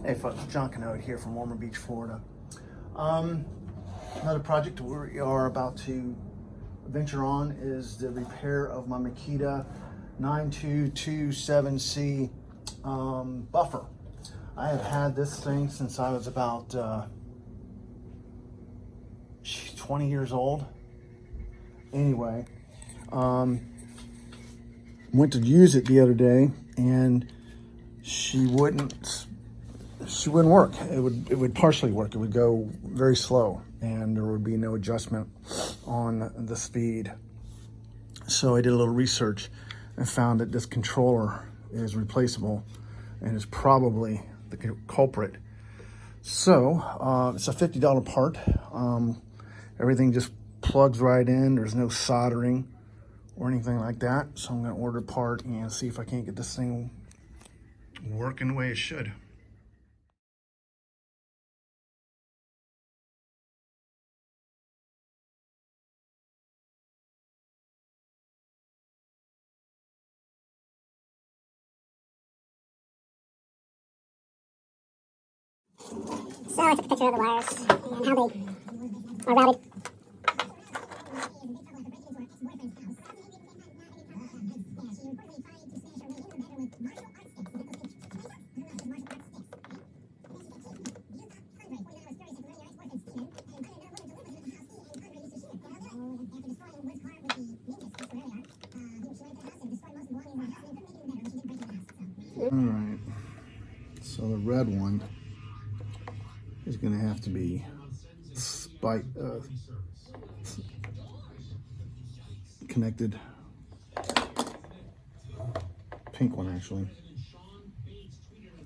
Hey folks, John Canode here from Warmer Beach, Florida. Another project we are about to venture on is the repair of my Makita 9227C buffer. I have had this thing since I was about 20 years old. Anyway, went to use it the other day and she wouldn't work. It would partially work. It would go very slow and there would be no adjustment on the speed. So I did a little research and found that this controller is replaceable and is probably the culprit. So it's a $50 part. Everything just plugs right in. There's no soldering or anything like that. So I'm gonna order a part and see if I can't get this thing working the way it should. So I took a picture of the wires and how they are routed. All right, so the red one is going to have to be connected. Pink one, actually.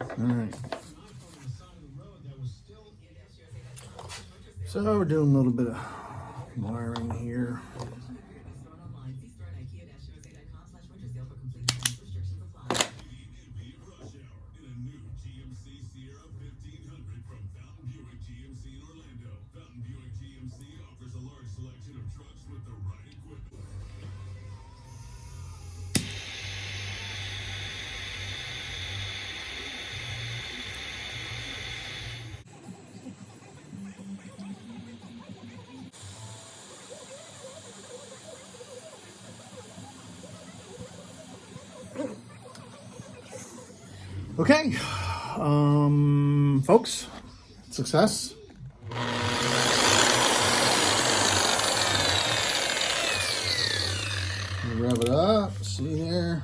All right. So we're doing a little bit of wiring here. Okay, folks, success. Rev it up, see here.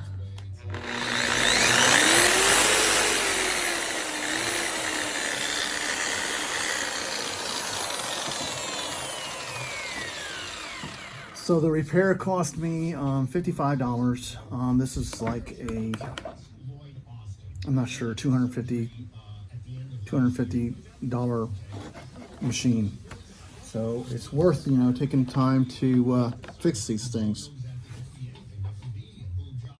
So the repair cost me $55. This is like a, I'm not sure, $250 machine. So it's worth, taking time to fix these things.